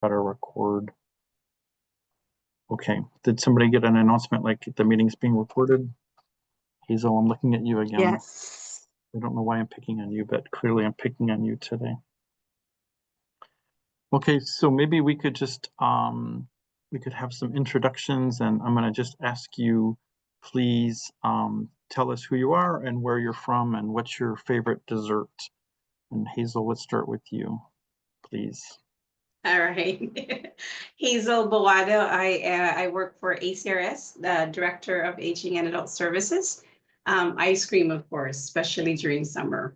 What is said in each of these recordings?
Better record. Okay. Did somebody get an announcement like the meeting's being recorded? Hazel, I'm looking at you again. Yes. I don't know why I'm picking on you, but clearly I'm picking on you today. Okay, so maybe we could just we could have some introductions, and I'm going to just ask you, please tell us who you are and where you're from and what's your favorite dessert. And Hazel, let's start with you, please. All right. Hazel Bawado. I work for ACRS, the Director of Aging and Adult Services. Ice cream, of course, especially during summer.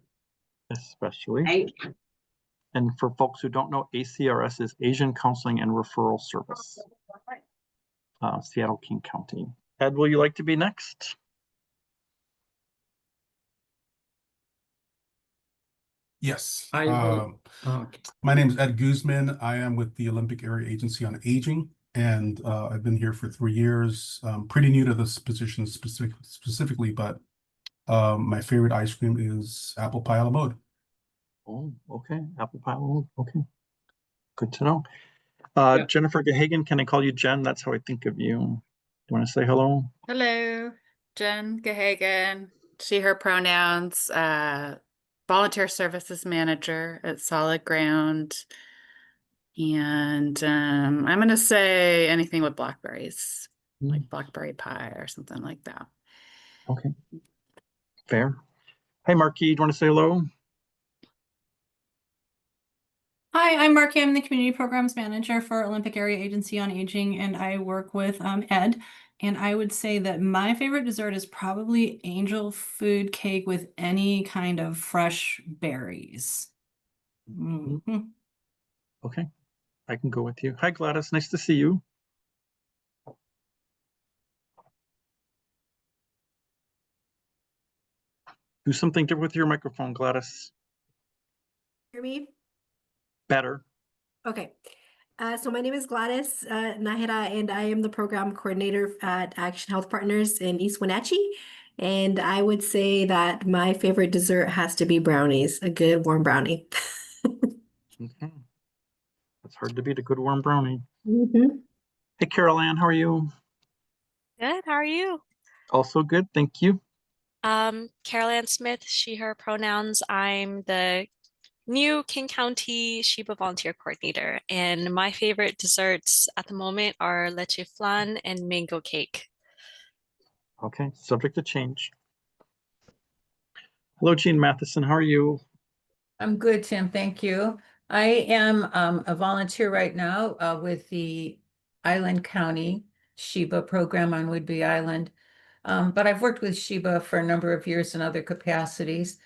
Especially. Thank you. And for folks who don't know, ACRS is Asian Counseling and Referral Service, Seattle King County. Ed, will you like to be next? Yes. I will. Okay. My name is Ed Guzman. I am with the Olympic Area Agency on Aging, and I've been here for 3 years. Pretty new to this position specifically, but my favorite ice cream is apple pie a la mode. Oh, okay. Apple pie. Okay. Good to know. Yeah. Jennifer Gahagan, can I call you Jen? That's how I think of you. Do you want to say hello? Hello, Jen Gahagan. She, her pronouns. Volunteer Services Manager at Solid Ground. And I'm going to say anything with blackberries, like blackberry pie or something like that. Okay. Fair. Hey, Marquis, do you want to say hello? Hi, I'm Marky. I'm the Community Programs Manager for Olympic Area Agency on Aging, and I work with Ed. And I would say that my favorite dessert is probably angel food cake with any kind of fresh berries. Mm-hmm. Okay, I can go with you. Hi, Gladys. Nice to see you. Do something different with your microphone, Gladys. Hear me? Better. Okay. So my name is Gladys Nahira, and I am the program coordinator at Action Health Partners in East Wenatchee. And I would say that my favorite dessert has to be brownies, a good warm brownie. Okay. It's hard to beat a good warm brownie. Mm-hmm. Hey, Carol Ann, how are you? Good, how are you? Also good, thank you. Carol Ann Smith, she, her pronouns. I'm the new King County SHIBA volunteer coordinator, and my favorite desserts at the moment are leche flan and mango cake. Okay, subject to change. Hello, Jean Matheson, how are you? I'm good, Tim, thank you. I am a volunteer right now with the Island County SHIBA program on Whidbey Island. But I've worked with SHIBA for a number of years in other capacities.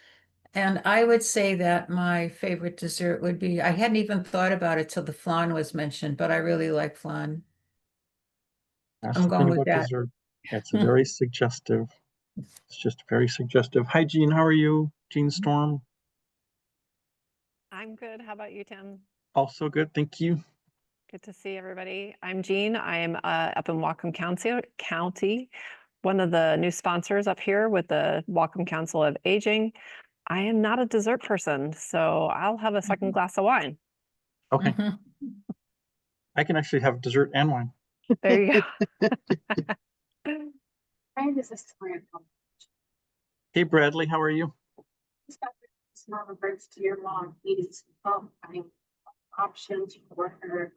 And I would say that my favorite dessert would be, I hadn't even thought about it till the flan was mentioned, but I really like flan. I'm going with that. Dessert. It's very suggestive. It's just very suggestive. Hi, Jean, how are you? Jean Storm? I'm good. How about you, Tim? Also good, thank you. Good to see everybody. I'm Jean. I am up in Whatcom County, one of the new sponsors up here with the Whatcom Council of Aging. I am not a dessert person, so I'll have a second glass of wine. Okay. I can actually have dessert and wine. There you go. Hey, Bradley, how are you? To your mom needs options for her.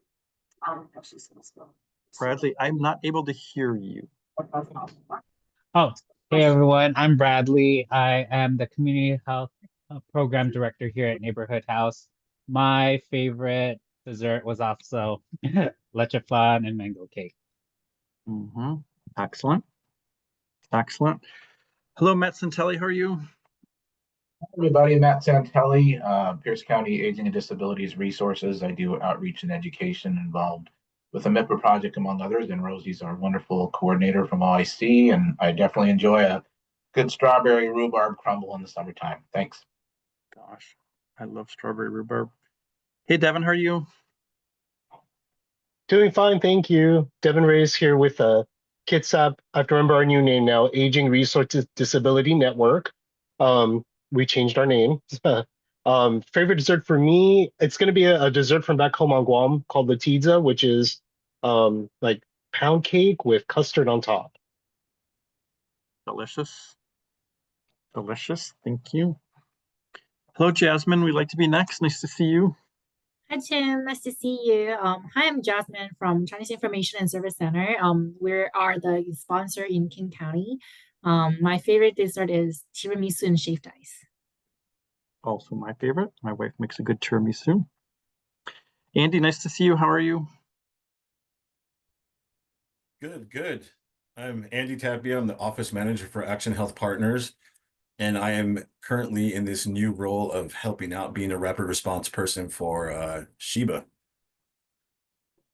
Bradley, I'm not able to hear you. Oh, hey everyone, I'm Bradley. I am the Community Health Program Director here at Neighborhood House. My favorite dessert was also leche flan and mango cake. Mm-hmm. Excellent. Excellent. Hello, Matt Santelli, how are you? Hi, everybody, Matt Santelli, Pierce County Aging and Disabilities Resources. I do outreach and education involved with the MIPA project, among others, and Rosie's our wonderful coordinator from OIC, and I definitely enjoy a good strawberry rhubarb crumble in the summertime. Thanks. Gosh, I love strawberry rhubarb. Hey, Devin, how are you? Doing fine, thank you. Devin Reyes here with KIDSAP. I have to remember our new name now, Aging Resources Disability Network. We changed our name. Favorite dessert for me, it's gonna be a dessert from back home on Guam called the tiza, which is like pound cake with custard on top. Delicious. Delicious. Thank you. Hello, Jasmine. We'd like to be next. Nice to see you. Hi Tim, nice to see you. Hi, I'm Jasmine from Chinese Information and Service Center. We are the sponsor in King County. My favorite dessert is tiramisu and shaved ice. Also my favorite. My wife makes a good tiramisu. Andy, nice to see you. How are you? Good, good. I'm Andy Tapia. I'm the office manager for Action Health Partners, and I am currently in this new role of helping out being a rapid response person for SHIBA.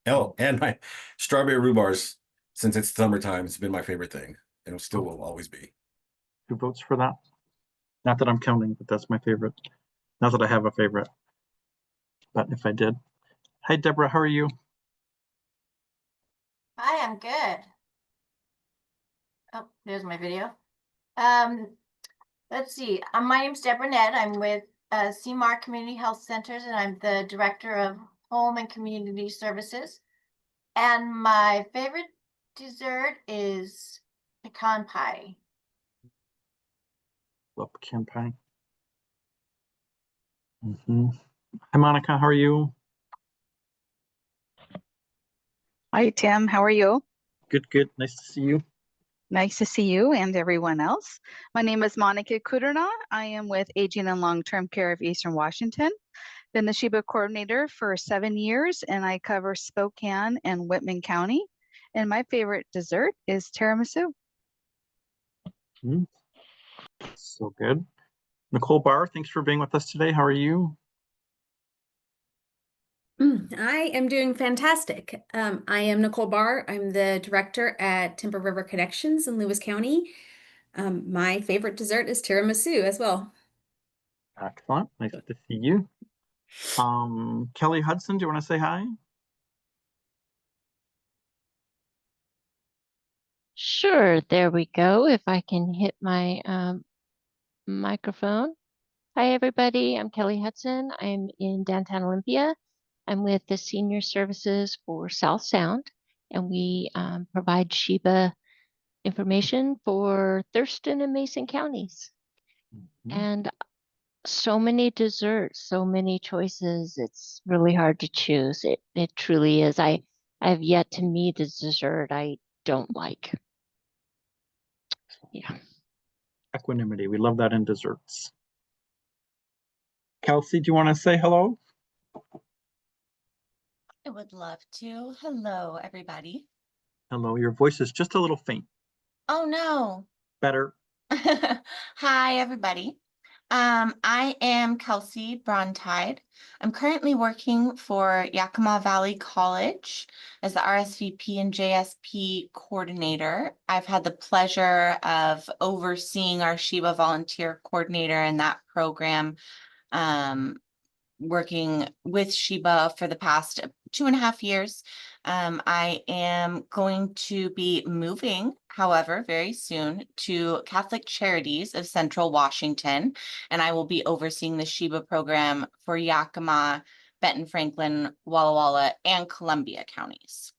Oh, and my strawberry rhubars, since it's summertime, it's been my favorite thing, and it still will always be. 2 votes for that. Not that I'm counting, but that's my favorite. Not that I have a favorite, but if I did. Hi, Deborah. How are you? Hi, I'm good. Oh, there's my video. Let's see. My name's Deborah Ned. I'm with CMAR Community Health Centers, and I'm the Director of Home and Community Services. And my favorite dessert is pecan pie. Love pecan pie. Hi, Monica. How are you? Hi, Tim. How are you? Good, good. Nice to see you. Nice to see you and everyone else. My name is Monica Kuderna. I am with Aging and Long-Term Care of Eastern Washington. Been the SHIBA coordinator for 7 years, and I cover Spokane and Whitman County. And my favorite dessert is tiramisu. So good. Nicole Barr, thanks for being with us today. How are you? I am doing fantastic. I am Nicole Barr. I'm the director at Timber River Connections in Lewis County. My favorite dessert is tiramisu as well. Excellent. Nice to see you. Kelly Hudson, do you want to say hi? Sure, there we go. If I can hit my microphone. Hi, everybody. I'm Kelly Hudson. I'm in downtown Olympia. I'm with the Senior Services for South Sound, and we provide SHIBA information for Thurston and Mason counties. And so many desserts, so many choices. It's really hard to choose. It truly is. I have yet to meet a dessert I don't like. Yeah. Equanimity. We love that in desserts. Kelsey, do you want to say hello? I would love to. Hello, everybody. Hello. Your voice is just a little faint. Oh, no. Better. Hi, everybody. I am Kelsey Brontide. I'm currently working for Yakima Valley College as the RSVP and JSP coordinator. I've had the pleasure of overseeing our SHIBA volunteer coordinator in that program, working with SHIBA for the past 2.5 years. I am going to be moving, however, very soon to Catholic Charities of Central Washington, and I will be overseeing the SHIBA program for Yakima, Benton, Franklin, Walla Walla, and Columbia counties.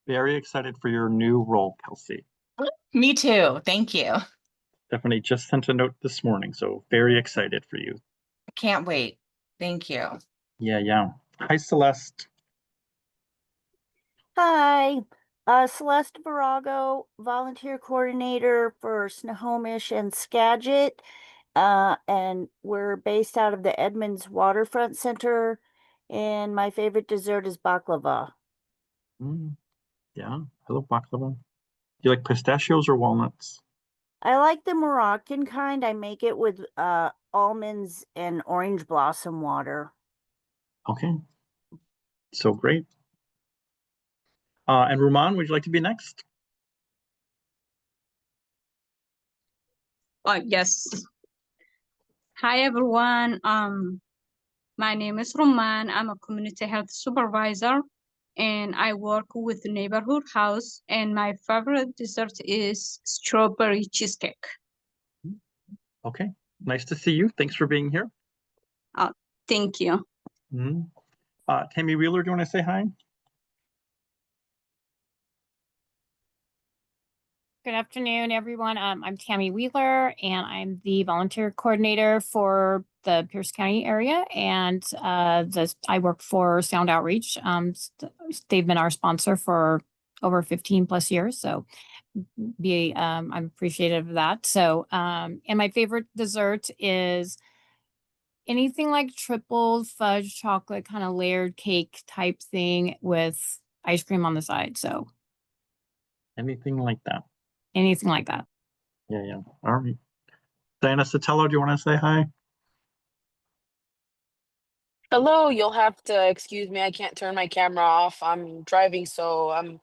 Very excited for your new role, Kelsey. Me too. Thank you. Stephanie just sent a note this morning, so very excited for you. Can't wait. Thank you. Yeah. Hi, Celeste. Hi, Celeste Virago, volunteer coordinator for Snohomish and Skagit. And we're based out of the Edmonds Waterfront Center. And my favorite dessert is baklava. Yeah, I love baklava. Do you like pistachios or walnuts? I like the Moroccan kind. I make it with almonds and orange blossom water. Okay. So great. And Ruman, would you like to be next? Yes. Hi, everyone. My name is Roman. I'm a community health supervisor, and I work with the neighborhood house, and my favorite dessert is strawberry cheesecake. Okay. Nice to see you. Thanks for being here. Thank you. Mhm. Tammy Wheeler, do you want to say hi? Good afternoon, everyone. I'm Tammy Wheeler, and I'm the volunteer coordinator for the Pierce County area. And I work for Sound Outreach. They've been our sponsor for over 15 plus years. So I'm appreciative of that. So, and my favorite dessert is anything like triple fudge chocolate kind of layered cake type thing with ice cream on the side. So Anything like that? anything like that. Yeah. All right. Diana Sotelo, do you want to say hi? Hello, you'll have to excuse me. I can't turn my camera off. I'm driving, so I'm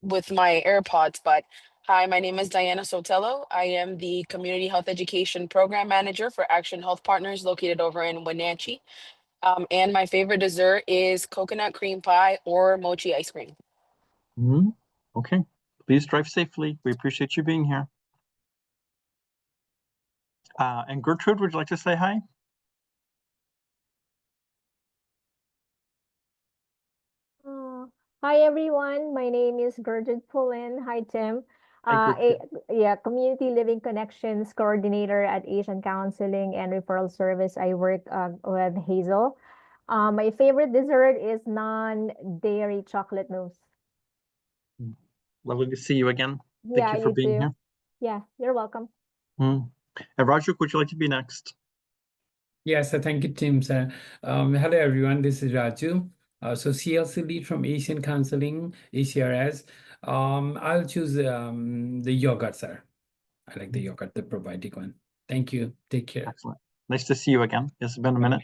with my AirPods. But hi, my name is Diana Sotelo. I am the Community Health Education Program Manager for Action Health Partners located over in Wenatchee. And my favorite dessert is coconut cream pie or mochi ice cream. Mhm. Okay. Please drive safely. We appreciate you being here. And Gertrude, would you like to say hi? Hi everyone, my name is Gertrude Pullen. Hi Tim. Hi, Community Living Connections Coordinator at Asian Counseling and Referral Service. I work with Hazel. My favorite dessert is non-dairy chocolate mousse. Lovely to see you again. Thank Yeah, you for you being too. here. Yeah, you're welcome. And Raju, would you like to be next? Yes, thank you, Tim, sir. Hello, everyone. This is Raju. So CLC lead from Asian Counseling, ACRS. I'll choose the yogurt, sir. I like the yogurt, the probiotic one. Thank you. Take care. Excellent. Nice to see you again. It's been a minute.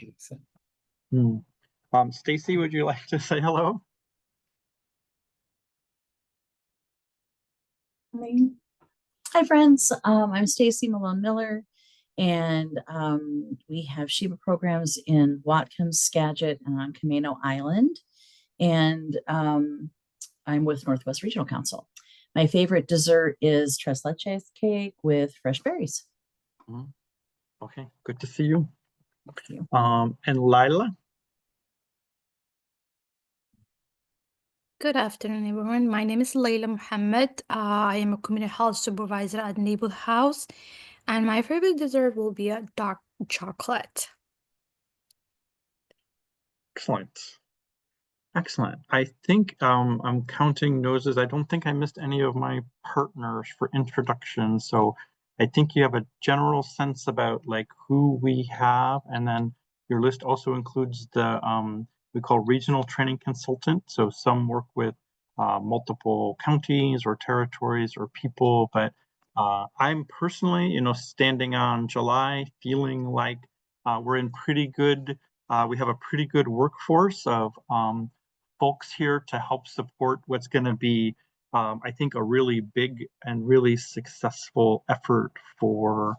Stacy, would you like to say hello? Hi, friends. I'm Stacy Malone Miller, and we have SHIBA programs in Watkins, Skagit, and on Camino Island. And I'm with Northwest Regional Council. My favorite dessert is tres leches cake with fresh berries. Okay, good to see you. And Lila? Good afternoon, everyone. My name is Layla Muhammad. I am a community health supervisor at Neighborhood House, and my favorite dessert will be a dark chocolate. Excellent. I think I'm counting noses. I don't think I missed any of my partners for introduction. So I think you have a general sense about like who we have, and then your list also includes the we call regional training consultant. So some work with multiple counties or territories or people, but I'm personally, standing on July, feeling like we're in pretty good. We have a pretty good workforce of folks here to help support what's going to be, I think, a really big and really successful effort for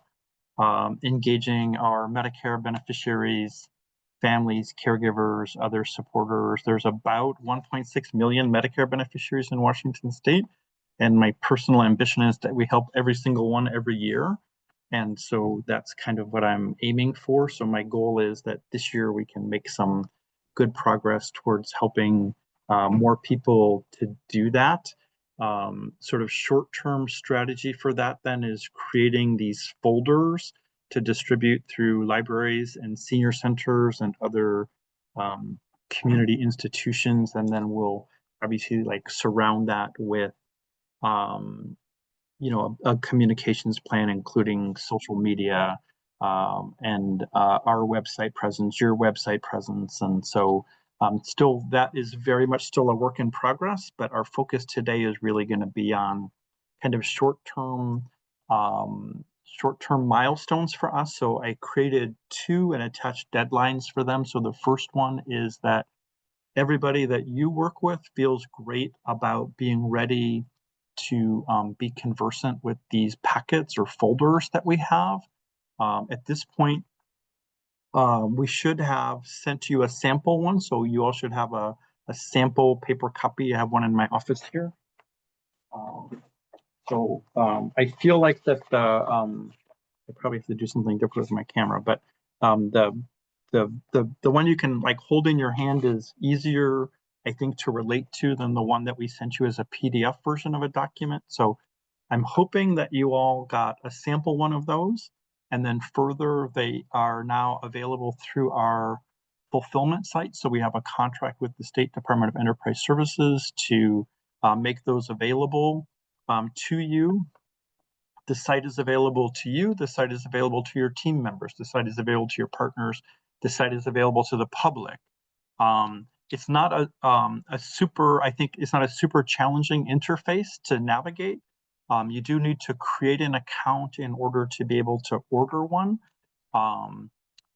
engaging our Medicare beneficiaries, families, caregivers, other supporters. There's about 1.6 million Medicare beneficiaries in Washington State. And my personal ambition is that we help every single one every year. And so that's kind of what I'm aiming for. So my goal is that this year we can make some good progress towards helping more people to do that. Sort of short-term strategy for that then is creating these folders to distribute through libraries and senior centers and other community institutions. And then we'll obviously like surround that with a communications plan, including social media and our website presence, your website presence. And so still, that is very much still a work in progress, but our focus today is really going to be on kind of short-term milestones for us. So I created 2 and attached deadlines for them. So the first one is that everybody that you work with feels great about being ready to be conversant with these packets or folders that we have. At this point, we should have sent you a sample one, so you all should have a sample paper copy. I have one in my office here. So I feel like that I probably have to do something different with my camera, but the one you can like hold in your hand is easier, I think, to relate to than the one that we sent you as a PDF version of a document. So I'm hoping that you all got a sample one of those, and then further, they are now available through our fulfillment site. So we have a contract with the State Department of Enterprise Services to make those available to you. The site is available to you. The site is available to your team members. The site is available to your partners. The site is available to the public. It's not a super, I think it's not a super challenging interface to navigate. You do need to create an account in order to be able to order one.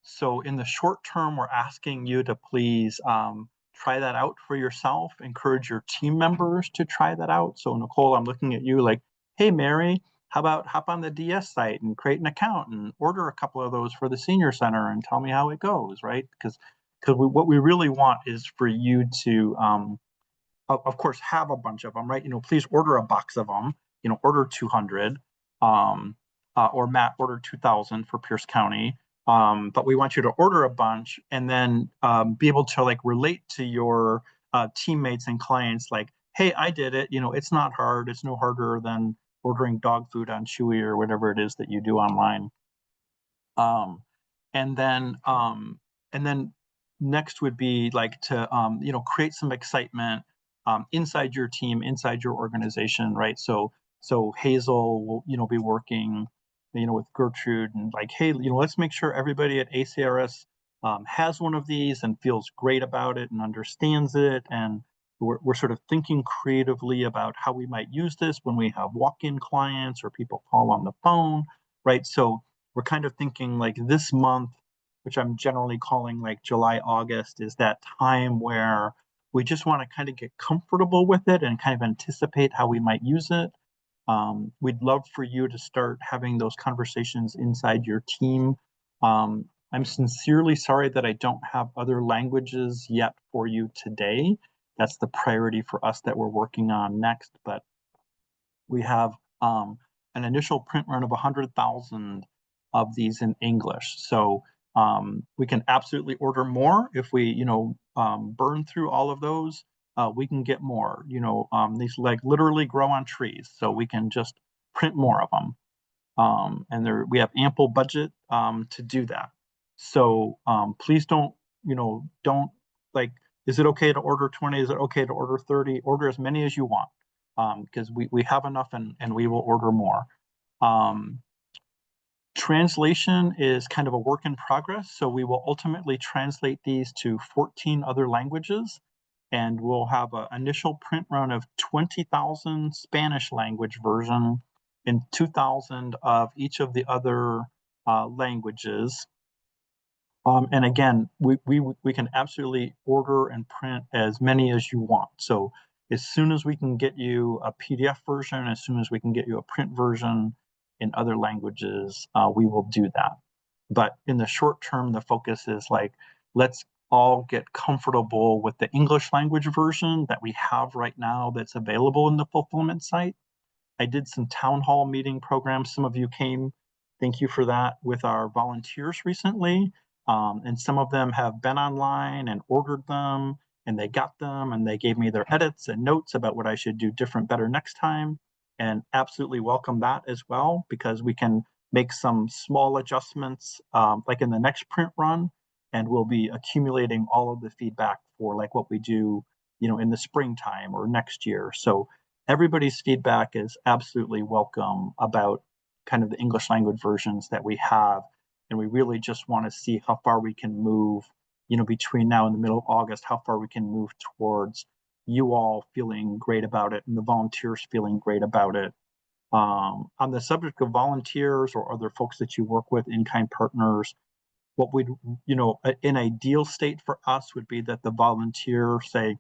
So in the short term, we're asking you to please try that out for yourself. Encourage your team members to try that out. So Nicole, I'm looking at you like, hey, Mary, how about hop on the DS site and create an account and order a couple of those for the senior center and tell me how it goes, right? Because what we really want is for you to, of course, have a bunch of them, right? Please order a box of them, order 200, or Matt, order 2,000 for Pierce County. But we want you to order a bunch and then be able to like relate to your teammates and clients like, hey, I did it. It's not hard. It's no harder than ordering dog food on Chewy or whatever it is that you do online. And then next would be like to create some excitement inside your team, inside your organization, right? So Hazel will be working with Gertrude and like, hey, let's make sure everybody at ACRS has one of these and feels great about it and understands it. And we're sort of thinking creatively about how we might use this when we have walk-in clients or people call on the phone, right? So we're kind of thinking like this month, which I'm generally calling like July, August, is that time where we just want to kind of get comfortable with it and kind of anticipate how we might use it. We'd love for you to start having those conversations inside your team. I'm sincerely sorry that I don't have other languages yet for you today. That's the priority for us that we're working on next, but we have an initial print run of 100,000 of these in English. So we can absolutely order more. If we, burn through all of those, we can get more. These like literally grow on trees, so we can just print more of them. And we have ample budget to do that. So please don't like, is it okay to order 20? Is it okay to order 30? Order as many as you want, because we have enough and we will order more. Translation is kind of a work in progress. So we will ultimately translate these to 14 other languages, and we'll have an initial print run of 20,000 Spanish language version and 2,000 of each of the other languages. And again, we can absolutely order and print as many as you want. So as soon as we can get you a PDF version, as soon as we can get you a print version in other languages, we will do that. But in the short term, the focus is like, let's all get comfortable with the English language version that we have right now that's available in the fulfillment site. I did some town hall meeting programs. Some of you came, thank you for that, with our volunteers recently. And some of them have been online and ordered them, and they got them, and they gave me their edits and notes about what I should do different, better next time. And absolutely welcome that as well, because we can make some small adjustments like in the next print run, and we'll be accumulating all of the feedback for like what we do, in the springtime or next year. So everybody's feedback is absolutely welcome about kind of the English language versions that we have. And we really just want to see how far we can move, between now and the middle of August, how far we can move towards you all feeling great about it and the volunteers feeling great about it. On the subject of volunteers or other folks that you work with, in-kind partners, what would, an ideal state for us would be that the volunteer, say,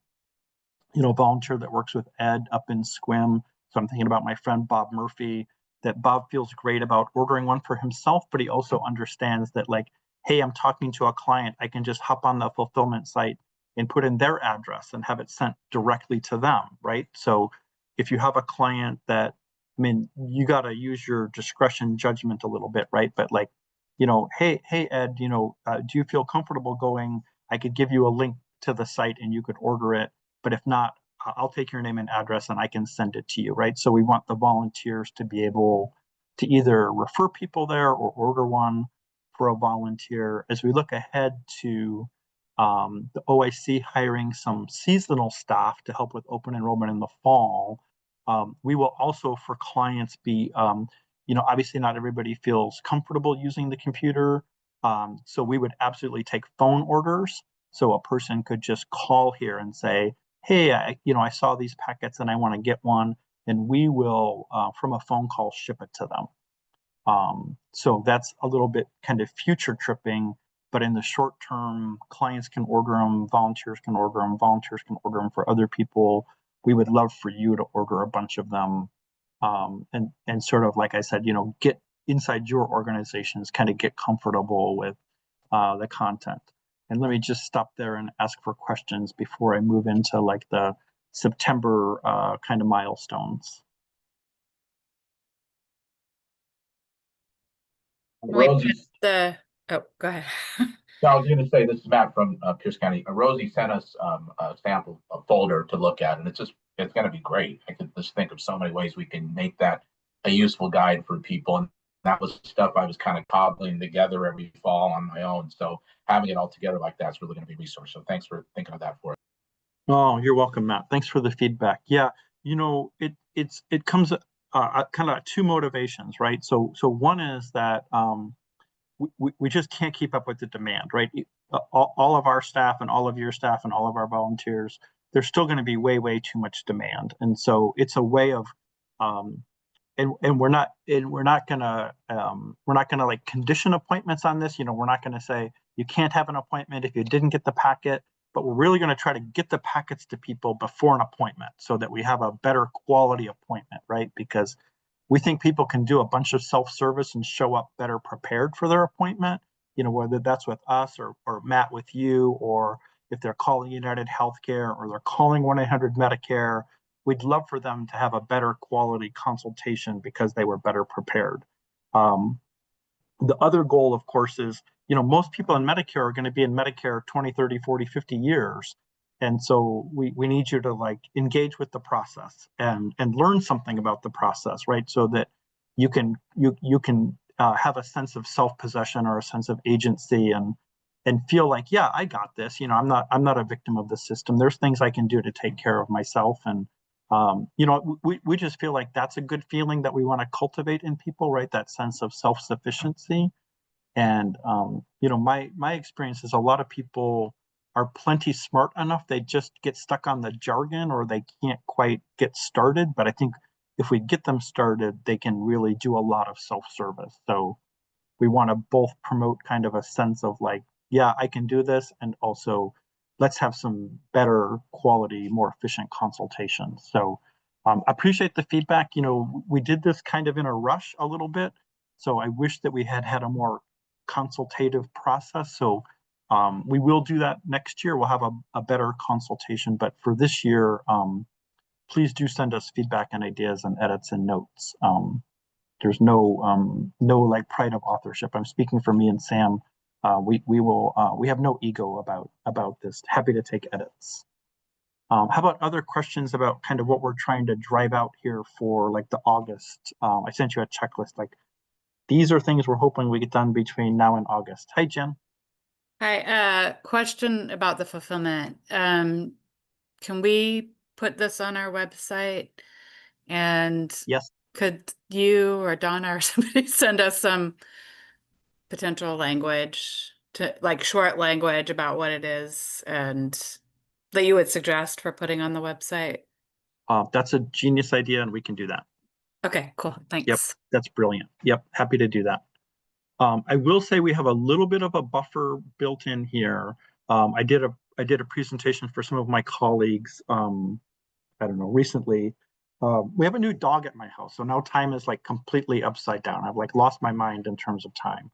volunteer that works with Ed up in Squim. So I'm thinking about my friend Bob Murphy, that Bob feels great about ordering one for himself, but he also understands that like, hey, I'm talking to a client, I can just hop on the fulfillment site and put in their address and have it sent directly to them, right? So if you have a client that, you got to use your discretion judgment a little bit, right? But like, hey Ed, do you feel comfortable going? I could give you a link to the site and you could order it. But if not, I'll take your name and address and I can send it to you, right? So we want the volunteers to be able to either refer people there or order one for a volunteer. As we look ahead to the OIC hiring some seasonal staff to help with open enrollment in the fall, we will also, for clients, be, obviously not everybody feels comfortable using the computer. So we would absolutely take phone orders. So a person could just call here and say, hey, I saw these packets and I want to get one. And we will, from a phone call, ship it to them. So that's a little bit kind of future tripping, but in the short term, clients can order them, volunteers can order them, volunteers can order them for other people. We would love for you to order a bunch of them. And sort of, like I said, get inside your organizations, kind of get comfortable with the content. And let me just stop there and ask for questions before I move into like the September kind of milestones. Rosie, Oh, go ahead. no, I was going to say, this is Matt from Pierce County. Rosie sent us a sample, a folder to look at, and it's going to be great. I could just think of so many ways we can make that a useful guide for people. And that was stuff I was kind of cobbling together every fall on my own. So having it all together like that is really going to be a resource. So thanks for thinking of that for us. Oh, you're welcome, Matt. Thanks for the feedback. Yeah, it comes kind of two motivations, right? So one is that we just can't keep up with the demand, right? All of our staff and all of your staff and all of our volunteers, there's still going to be way too much demand, and so it's a way of and we're not gonna like condition appointments on this. We're not gonna say you can't have an appointment if you didn't get the packet, but we're really going to try to get the packets to people before an appointment so that we have a better quality appointment, right? Because we think people can do a bunch of self-service and show up better prepared for their appointment, whether that's with us or Matt with you, or if they're calling United Healthcare or they're calling 1-800-Medicare. We'd love for them to have a better quality consultation because they were better prepared. The other goal, of course, is, most people in Medicare are going to be in Medicare 20, 30, 40, 50 years. And so we need you to like engage with the process and learn something about the process, right? So that you can have a sense of self-possession or a sense of agency and feel like, yeah, I got this. I'm not a victim of the system. There's things I can do to take care of myself. And we just feel like that's a good feeling that we want to cultivate in people, right? That sense of self-sufficiency. And my experience is a lot of people are plenty smart enough, they just get stuck on the jargon or they can't quite get started. But I think if we get them started, they can really do a lot of self-service. So we want to both promote kind of a sense of like, yeah, I can do this, and also let's have some better quality, more efficient consultations. So appreciate the feedback. We did this kind of in a rush a little bit. So I wish that we had a more consultative process. So we will do that next year. We'll have a better consultation. But for this year, please do send us feedback and ideas and edits and notes. There's no like pride of authorship. I'm speaking for me and Sam. We have no ego about this. Happy to take edits. How about other questions about kind of what we're trying to drive out here for like the August? I sent you a checklist. Like, these are things we're hoping we get done between now and August. Hi, Jen. Hi, question about the fulfillment. Can we put this on our website? And yes, could you or Donna or somebody send us some potential language, to like short language about what it is and that you would suggest for putting on the website? That's a genius idea, and we can do that. Okay, cool. Thanks. Yep, that's brilliant. Yep, happy to do that. I will say we have a little bit of a buffer built in here. I did a presentation for some of my colleagues, I don't know, recently. We have a new dog at my house, so now time is like completely upside down. I've like lost my mind in terms of time.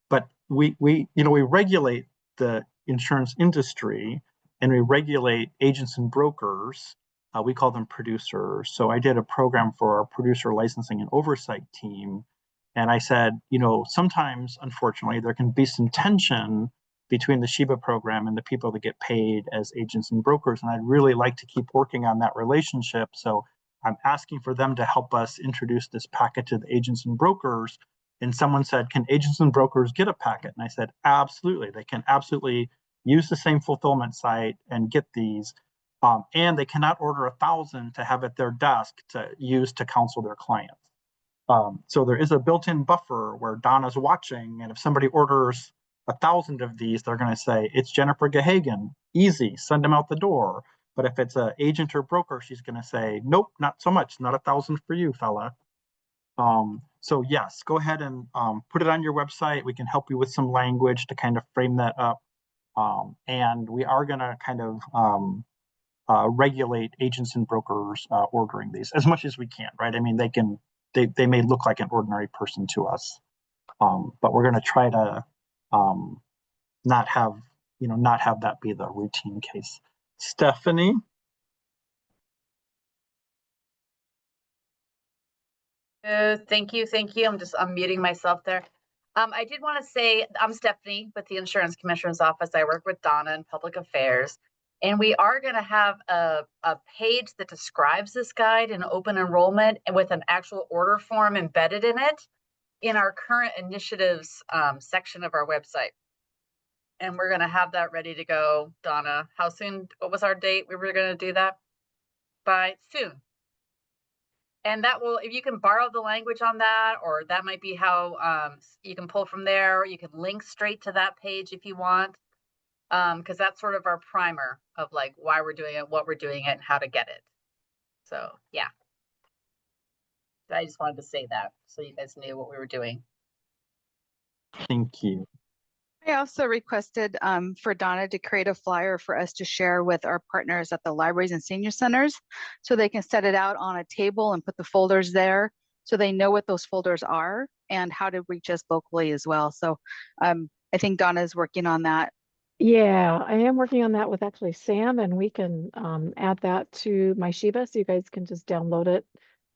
But we regulate the insurance industry, and we regulate agents and brokers. We call them producers. So I did a program for our producer licensing and oversight team And I said, you know, sometimes, unfortunately, there can be some tension between the SHIBA program and the people that get paid as agents and brokers. And I'd really like to keep working on that relationship. So I'm asking for them to help us introduce this packet to the agents and brokers. And someone said, can agents and brokers get a packet? And I said, absolutely. They can absolutely use the same fulfillment site and get these. And they cannot order 1,000 to have at their desk to use to counsel their clients. So there is a built-in buffer where Donna's watching, and if somebody orders 1,000 of these, they're going to say, it's Jennifer Gahagan, easy, send them out the door. But if it's an agent or broker, she's going to say, nope, not so much, not 1,000 for you, fella. So yes, go ahead and put it on your website. We can help you with some language to kind of frame that up. And we are going to kind of regulate agents and brokers ordering these as much as we can, right? I mean, they may look like an ordinary person to us, but we're going to try to not have that be the routine case. Stephanie. Thank you. I'm just unmuting myself there. I did want to say I'm Stephanie with the Insurance Commissioner's Office. I work with Donna in Public Affairs, and we are going to have a page that describes this guide in open enrollment and with an actual order form embedded in it in our current initiatives section of our website. And we're going to have that ready to go. Donna, how soon? What was our date? We were going to do that by soon. And that will, if you can borrow the language on that, or that might be how you can pull from there. You can link straight to that page if you want, because that's sort of our primer of like why we're doing it, what we're doing it, and how to get it. So yeah, I just wanted to say that so you guys knew what we were doing. Thank you. I also requested for Donna to create a flyer for us to share with our partners at the libraries and senior centers so they can set it out on a table and put the folders there so they know what those folders are and how to reach us locally as well. So I think Donna is working on that. Yeah, I am working on that with actually Sam, and we can add that to my SHIBA so you guys can just download it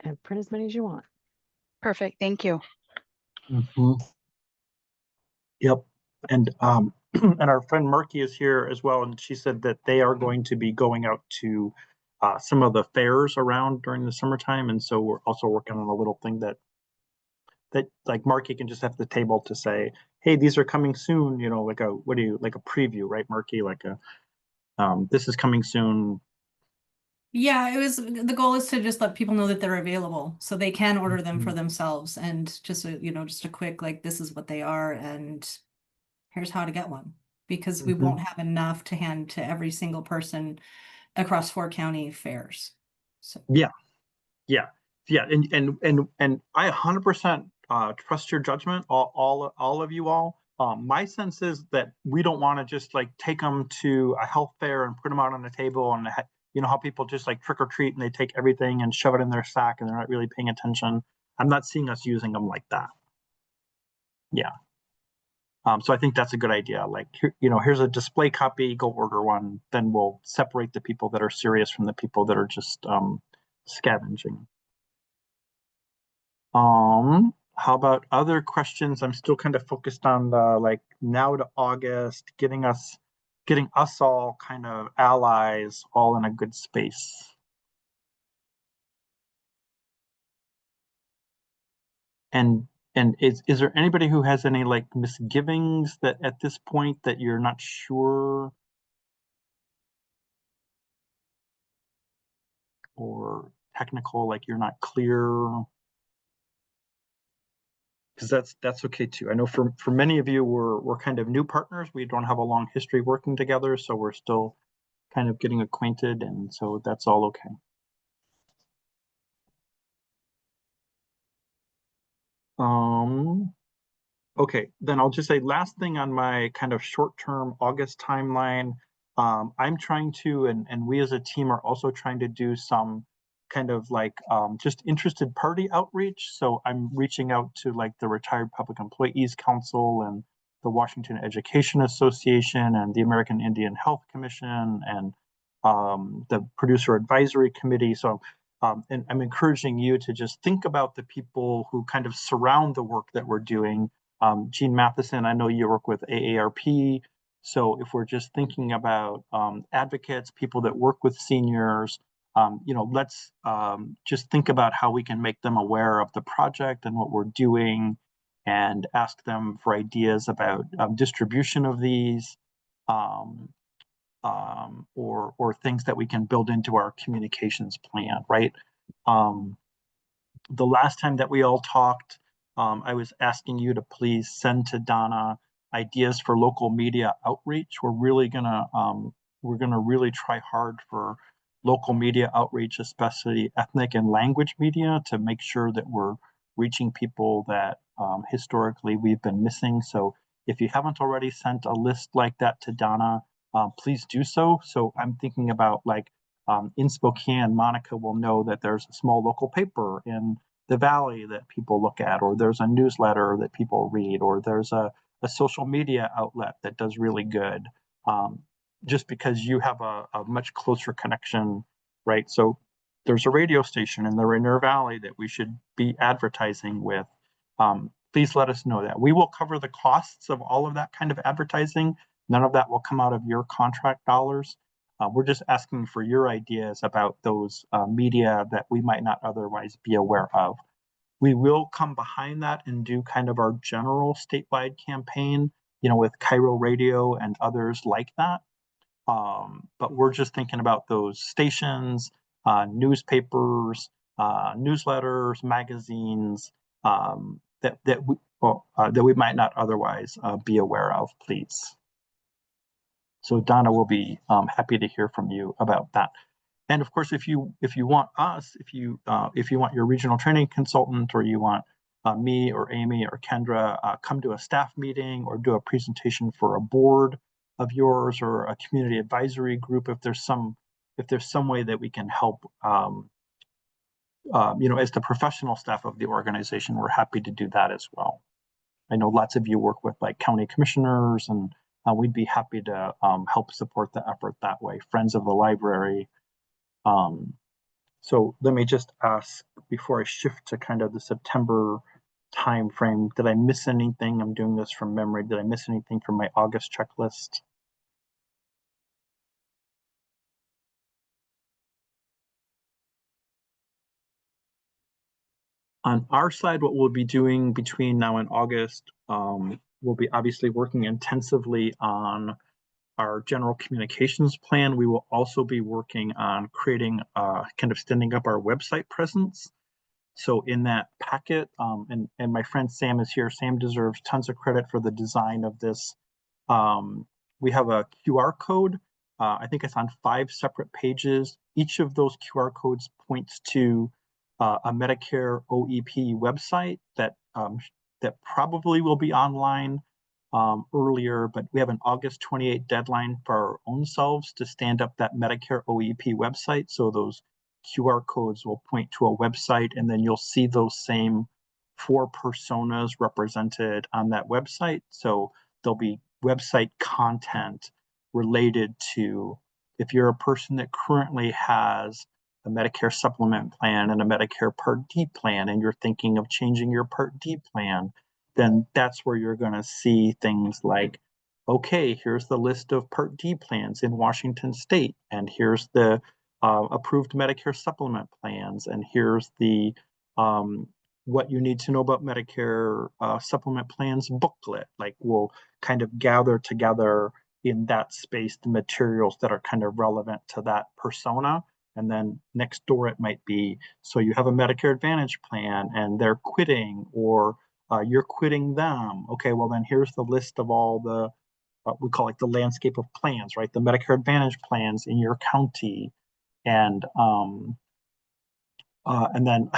and print as many as you want. Perfect. Thank you. Mm-hmm. Yep. And and our friend Murky is here as well, and she said that they are going to be going out to some of the fairs around during the summertime, and so we're also working on a little thing that like Marky can just have the table to say, hey, these are coming soon, you know, like a preview, right, Marky? Like this is coming soon. Yeah, the goal is to just let people know that they're available so they can order them for themselves, and just a quick, like, this is what they are and here's how to get one, because we won't have enough to hand to every single person across 4 county fairs. So yeah. And I 100% trust your judgment, all of you all. My sense is that we don't want to just like take them to a health fair and put them out on the table, and you know how people just like trick or treat and they take everything and shove it in their sack and they're not really paying attention. I'm not seeing us using them like that. Yeah. So I think that's a good idea. Like, you know, here's a display copy, go order one. Then we'll separate the people that are serious from the people that are just scavenging. How about other questions? I'm still kind of focused on the like now to August, getting us all kind of allies all in a good space. And is there anybody who has any like misgivings that at this point that you're not sure, or technical, like you're not clear? Because that's okay too. I know for many of you, we're kind of new partners. We don't have a long history working together, so we're still kind of getting acquainted, and so that's all okay. Okay, then I'll just say last thing on my kind of short-term August timeline. I'm trying to, and we as a team are also trying to do some kind of like just interested party outreach. So I'm reaching out to like the Retired Public Employees Council and the Washington Education Association and the American Indian Health Commission and the Producer Advisory Committee. So and I'm encouraging you to just think about the people who kind of surround the work that we're doing. Jean Matheson, I know you work with AARP. So if we're just thinking about advocates, people that work with seniors, let's just think about how we can make them aware of the project and what we're doing, and ask them for ideas about distribution of these, or things that we can build into our communications plan, right? The last time that we all talked, I was asking you to please send to Donna ideas for local media outreach. We're gonna really try hard for local media outreach, especially ethnic and language media, to make sure that we're reaching people that historically we've been missing. So if you haven't already sent a list like that to Donna, please do so. So I'm thinking about, like, in Spokane, Monica will know that there's a small local paper in the Valley that people look at, or there's a newsletter that people read, or there's a social media outlet that does really good, just because you have a much closer connection, right? So there's a radio station in the Rainier Valley that we should be advertising with. Please let us know that. We will cover the costs of all of that kind of advertising. None of that will come out of your contract dollars. We're just asking for your ideas about those media that we might not otherwise be aware of. We will come behind that and do kind of our general statewide campaign, with Cairo Radio and others like that. But we're just thinking about those stations, newspapers, newsletters, magazines, that we might not otherwise be aware of, please. So Donna will be happy to hear from you about that. And of course, if you want us, if you want your regional training consultant, or you want me or Amy or Kendra come to a staff meeting or do a presentation for a board of yours or a community advisory group, if there's some way that we can help, as the professional staff of the organization, we're happy to do that as well. I know lots of you work with, like, county commissioners, and we'd be happy to help support the effort that way. Friends of the library. So let me just ask, before I shift to kind of the September timeframe, did I miss anything? I'm doing this from memory. Did I miss anything from my August checklist? On our side, what we'll be doing between now and August, we'll be obviously working intensively on our general communications plan. We will also be working on creating, kind of standing up our website presence. So in that packet, and my friend Sam is here. Sam deserves tons of credit for the design of this. We have a QR code. I think it's on 5 separate pages. Each of those QR codes points to a Medicare OEP website that probably will be online earlier, but we have an August 28th deadline for our own selves to stand up that Medicare OEP website. So those QR codes will point to a website, and then you'll see those same 4 personas represented on that website. So there'll be website content related to, if you're a person that currently has a Medicare supplement plan and a Medicare Part D plan, and you're thinking of changing your Part D plan, then that's where you're going to see things like, okay, here's the list of Part D plans in Washington State, and here's the approved Medicare supplement plans, and here's the what you need to know about Medicare supplement plans booklet. Like, we'll kind of gather together in that space the materials that are kind of relevant to that persona. And then next door it might be, so you have a Medicare Advantage plan and they're quitting, or you're quitting them. Okay, well then here's the list of all the, we call it the landscape of plans, right? The Medicare Advantage plans in your county. And then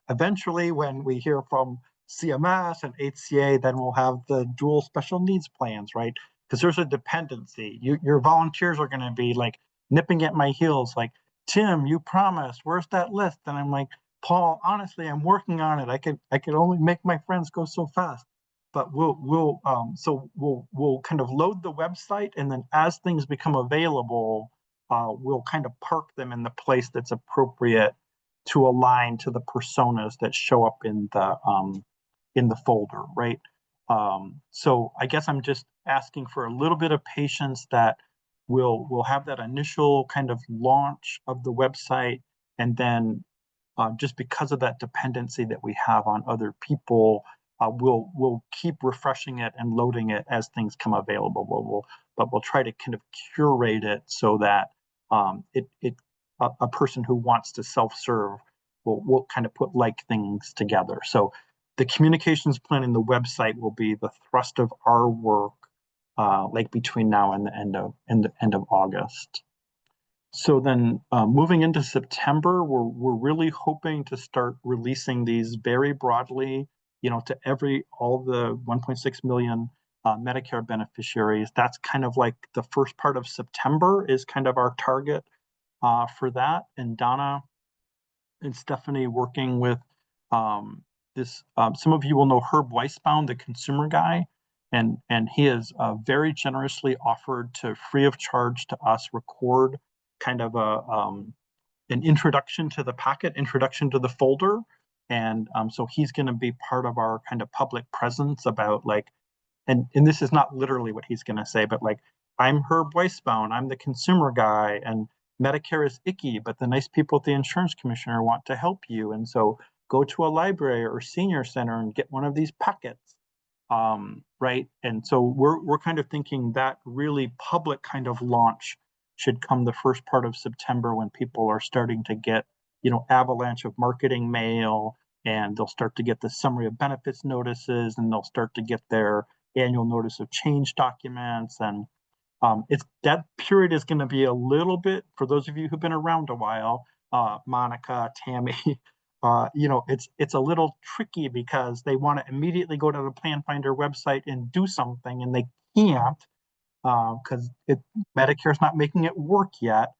eventually, when we hear from CMS and HCA, then we'll have the dual special needs plans, right? Because there's a dependency. Your volunteers are going to be like nipping at my heels, like, Tim, you promised, where's that list? And I'm like, Paul, honestly, I'm working on it. I could only make my friends go so fast. But we'll kind of load the website, and then as things become available, we'll kind of park them in the place that's appropriate to align to the personas that show up in the folder, right? So I guess I'm just asking for a little bit of patience that we'll have that initial kind of launch of the website, and then just because of that dependency that we have on other people, we'll keep refreshing it and loading it as things come available. But we'll try to kind of curate it so that a person who wants to self-serve will kind of put like things together. So the communications plan in the website will be the thrust of our work, like between now and the end of August. So then moving into September, we're really hoping to start releasing these very broadly, to all the 1.6 million Medicare beneficiaries. That's kind of like the first part of September is kind of our target for that. And Donna and Stephanie working with this. Some of you will know Herb Weisbaum, the consumer guy, and he has very generously offered to free of charge to us record kind of an introduction to the packet, introduction to the folder. And so he's going to be part of our kind of public presence about like, and this is not literally what he's going to say, but like, I'm Herb Weisbaum, I'm the consumer guy, and Medicare is icky, but the nice people at the insurance commissioner want to help you. And so go to a library or senior center and get one of these packets. Right. And so we're kind of thinking that really public kind of launch should come the first part of September, when people are starting to get, avalanche of marketing mail, and they'll start to get the summary of benefits notices, and they'll start to get their annual notice of change documents. And that period is going to be a little bit, for those of you who've been around a while, Monica, Tammy, it's a little tricky because they want to immediately go to the Plan Finder website and do something, and they can't because Medicare's not making it work yet.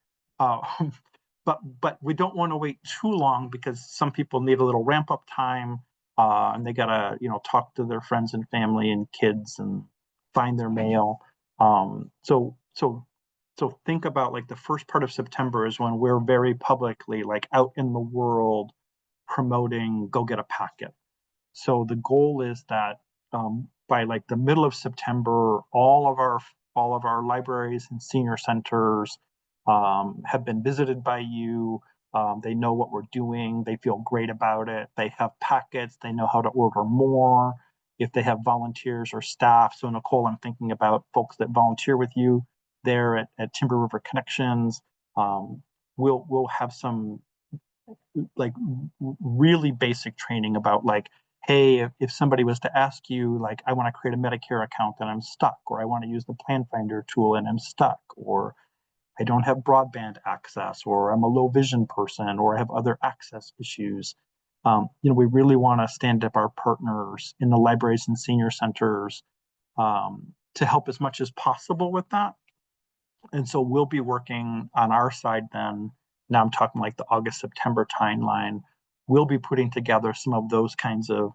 But we don't want to wait too long, because some people need a little ramp up time, and they gotta talk to their friends and family and kids and find their mail. So think about like the first part of September is when we're very publicly like out in the world promoting go get a packet. So the goal is that by like the middle of September, all of our libraries and senior centers have been visited by you. They know what we're doing. They feel great about it. They have packets. They know how to order more. If they have volunteers or staff. So Nicole, I'm thinking about folks that volunteer with you there at Timber River Connections. We'll have some like really basic training about like, hey, if somebody was to ask you, like, I want to create a Medicare account and I'm stuck, or I want to use the Plan Finder tool and I'm stuck, or I don't have broadband access, or I'm a low vision person, or I have other access issues. We really want to stand up our partners in the libraries and senior centers to help as much as possible with that. And so we'll be working on our side then. Now I'm talking like the August, September timeline. We'll be putting together some of those kinds of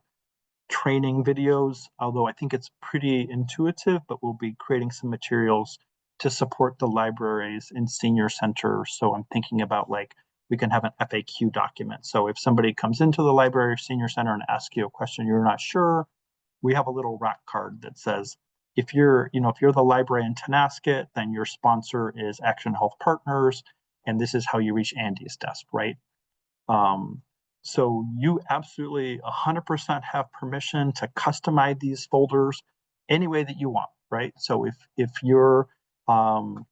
training videos, although I think it's pretty intuitive, but we'll be creating some materials to support the libraries and senior centers. So I'm thinking about like, we can have an FAQ document. So if somebody comes into the library or senior center and asks you a question you're not sure, we have a little rack card that says, if you're the library in Tonasket, then your sponsor is Action Health Partners, and this is how you reach Andy's desk, right? So you absolutely 100% have permission to customize these folders any way that you want, right? So if you're, I'm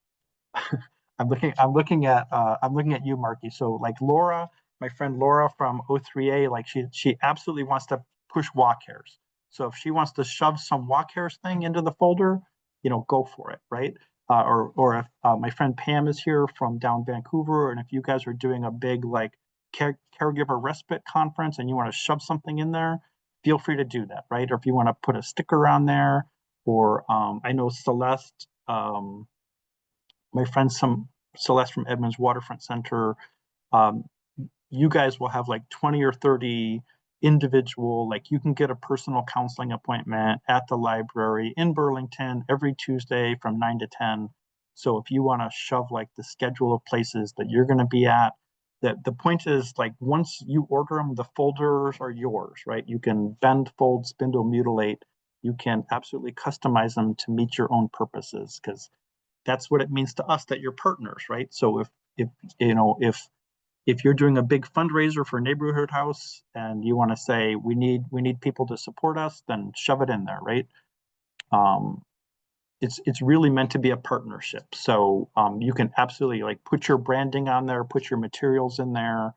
looking at you, Marky. So like Laura, my friend Laura from O3A, like she absolutely wants to push walk hairs. So if she wants to shove some walk hairs thing into the folder, go for it, right? Or if my friend Pam is here from down Vancouver, and if you guys are doing a big like caregiver respite conference and you want to shove something in there, feel free to do that, right? Or if you want to put a sticker on there, or I know Celeste, my friend Celeste from Edmonds Waterfront Center, you guys will have like 20 or 30 individual, like you can get a personal counseling appointment at the library in Burlington every Tuesday from 9 to 10. So if you want to shove like the schedule of places that you're going to be at, the point is, like, once you order them, the folders are yours, right? You can bend, fold, spindle, mutilate. You can absolutely customize them to meet your own purposes, because that's what it means to us that you're partners, right? So if you know if you're doing a big fundraiser for Neighborhood House and you want to say we need people to support us, then shove it in there, right? It's really meant to be a partnership. So you can absolutely, like, put your branding on there, put your materials in there.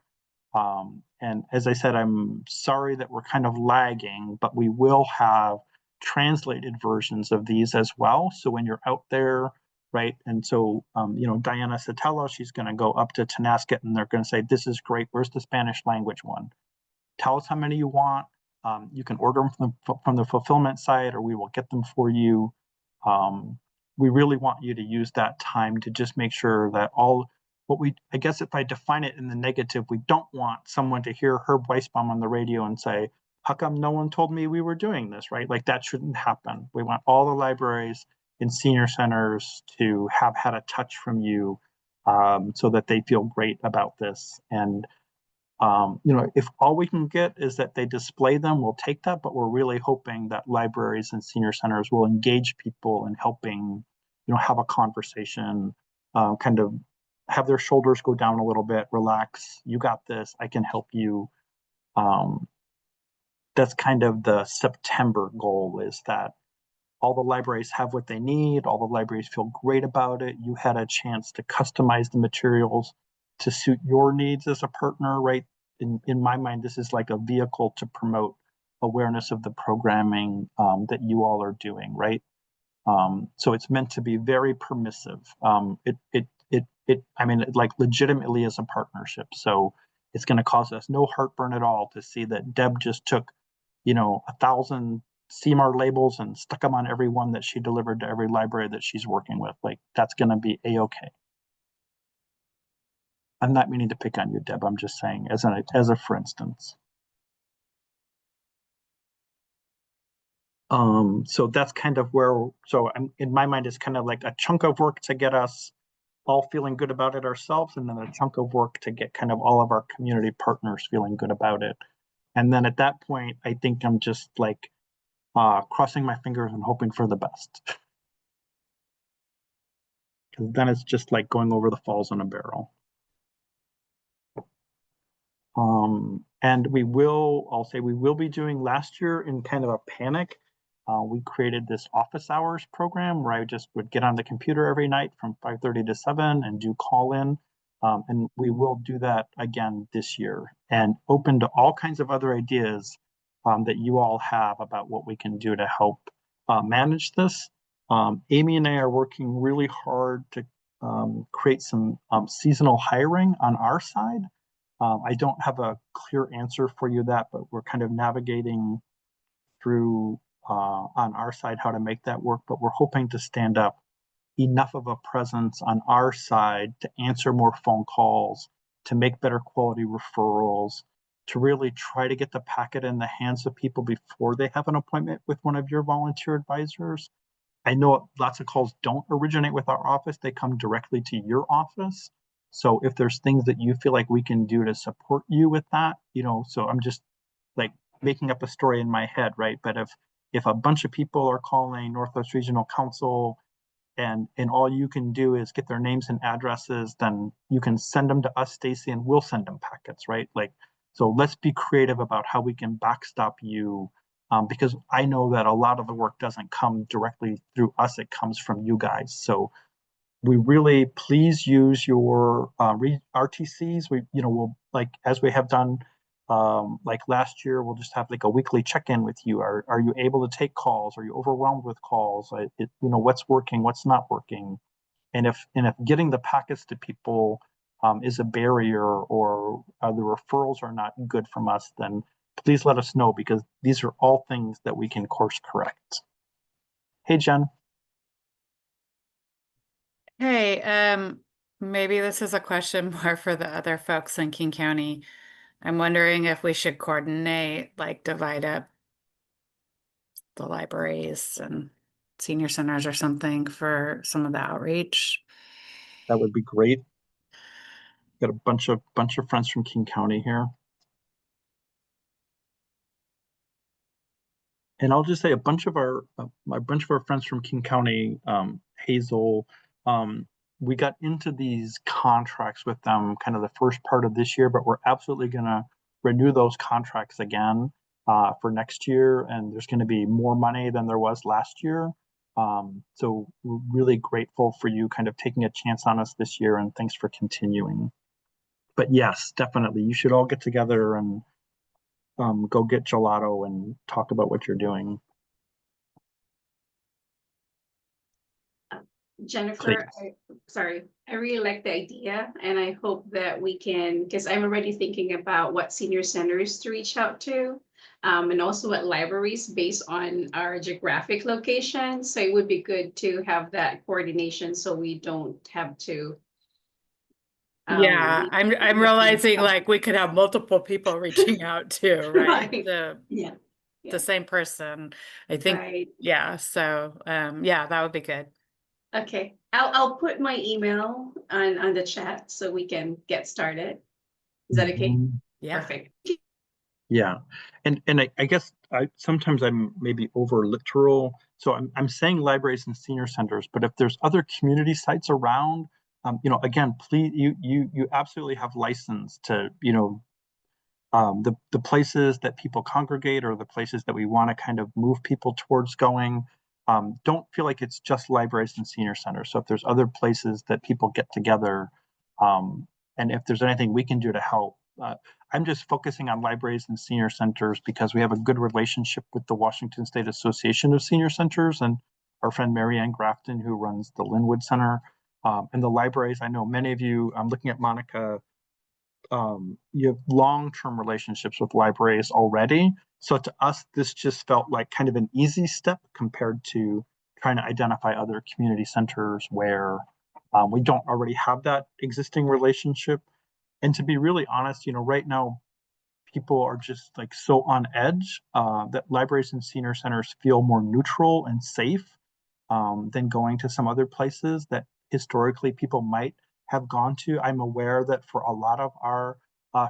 And as I said, I'm sorry that we're kind of lagging, but we will have translated versions of these as well. So when you're out there, right? And so, you know, Diana Sotelo, she's going to go up to Tenasket and they're going to say, this is great. Where's the Spanish language one? Tell us how many you want. You can order them from the fulfillment site, or we will get them for you. We really want you to use that time to just make sure that I guess if I define it in the negative, we don't want someone to hear Herb Weisbaum on the radio and say, how come no one told me we were doing this, right? Like, that shouldn't happen. We want all the libraries and senior centers to have had a touch from you, so that they feel great about this. And you know, if all we can get is that they display them, we'll take that, but we're really hoping that libraries and senior centers will engage people in helping, you know, have a conversation, kind of have their shoulders go down a little bit, relax, you got this, I can help you. That's kind of the September goal, is that all the libraries have what they need, all the libraries feel great about it, you had a chance to customize the materials to suit your needs as a partner, right? In my mind, this is like a vehicle to promote awareness of the programming that you all are doing, right? So it's meant to be very permissive. I mean, it like legitimately is a partnership. So it's going to cause us no heartburn at all to see that Deb just took, you know, 1,000 CMAR labels and stuck them on every one that she delivered to every library that she's working with. Like, that's going to be a-okay. I'm not meaning to pick on you, Deb. I'm just saying as a for instance. So that's kind of where, so in my mind, it's kind of like a chunk of work to get us all feeling good about it ourselves, and then a chunk of work to get kind of all of our community partners feeling good about it. And then at that point, I think I'm just like crossing my fingers and hoping for the best. Because then it's just like going over the falls in a barrel. And I'll say we will be doing, last year in kind of a panic, we created this office hours program where I just would get on the computer every night from 5:30 to 7 and do call in. And we will do that again this year, and open to all kinds of other ideas that you all have about what we can do to help manage this. Amy and I are working really hard to create some seasonal hiring on our side. I don't have a clear answer for you that, but we're kind of navigating through on our side how to make that work. But we're hoping to stand up enough of a presence on our side to answer more phone calls, to make better quality referrals, to really try to get the packet in the hands of people before they have an appointment with one of your volunteer advisors. I know lots of calls don't originate with our office, they come directly to your office. So if there's things that you feel like we can do to support you with that, you know, so I'm just like making up a story in my head, right? But if a bunch of people are calling Northwest Regional Council and all you can do is get their names and addresses, then you can send them to us, Stacy, and we'll send them packets, right? Like, so let's be creative about how we can backstop you, because I know that a lot of the work doesn't come directly through us, it comes from you guys. So we really, please use your RTCs. We'll, like, as we have done, like last year, we'll just have like a weekly check-in with you. Are you able to take calls? Are you overwhelmed with calls? What's working, what's not working? And if getting the packets to people is a barrier, or the referrals are not good from us, then please let us know, because these are all things that we can course correct. Hey, Jen. Hey, maybe this is a question more for the other folks in King County. I'm wondering if we should coordinate, like divide up the libraries and senior centers or something for some of the outreach. That would be great. got a bunch of friends from King County here. And I'll just say a bunch of our friends from King County, Hazel, we got into these contracts with them kind of the first part of this year, but we're absolutely going to renew those contracts again for next year. And there's going to be more money than there was last year. So we're really grateful for you kind of taking a chance on us this year, and thanks for continuing. But yes, definitely, you should all get together and go get gelato and talk about what you're doing. Jennifer, I really like the idea, and I hope that we can, because I'm already thinking about what senior centers to reach out to, and also what libraries based on our geographic location. So it would be good to have that coordination so we don't have to. Yeah, I'm realizing like we could have multiple people reaching out too, right? Yeah. The same person, I think. Right. Yeah. So yeah, that would be good. Okay, I'll put my email on the chat so we can get started. Is that okay? Yeah. Perfect. Yeah, and I guess sometimes I'm maybe over literal. So I'm saying libraries and senior centers, but if there's other community sites around, again, please, you absolutely have license to, the places that people congregate or the places that we want to kind of move people towards going. Don't feel like it's just libraries and senior centers. So if there's other places that people get together, and if there's anything we can do to help, I'm just focusing on libraries and senior centers because we have a good relationship with the Washington State Association of Senior Centers and our friend Marianne Grafton, who runs the Linwood Center. And the libraries, I know many of you, I'm looking at Monica, you have long-term relationships with libraries already. So to us, this just felt like kind of an easy step compared to trying to identify other community centers where we don't already have that existing relationship. And to be really honest, right now, people are just like so on edge that libraries and senior centers feel more neutral and safe than going to some other places that historically people might have gone to. I'm aware that for a lot of our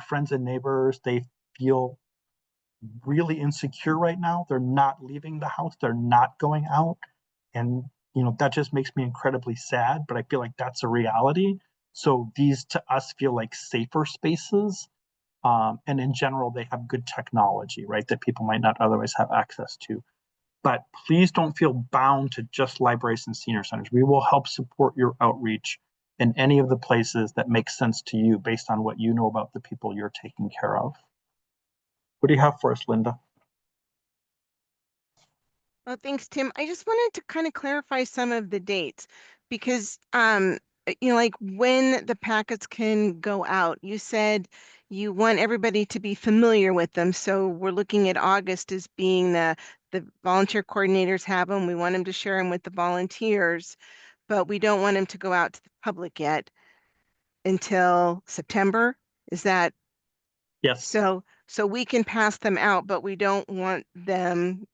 friends and neighbors, they feel really insecure right now. They're not leaving the house. They're not going out. And, that just makes me incredibly sad, but I feel like that's a reality. So these to us feel like safer spaces. And in general, they have good technology, right, that people might not otherwise have access to. But please don't feel bound to just libraries and senior centers. We will help support your outreach in any of the places that make sense to you based on what you know about the people you're taking care of. What do you have for us, Linda? Oh, thanks, Tim. I just wanted to kind of clarify some of the dates because, like when the packets can go out, you said you want everybody to be familiar with them. So we're looking at August as being the volunteer coordinators have them. We want them to share them with the volunteers, but we don't want them to go out to the public yet until September. Is that? Yes. So we can pass them out, but we don't want them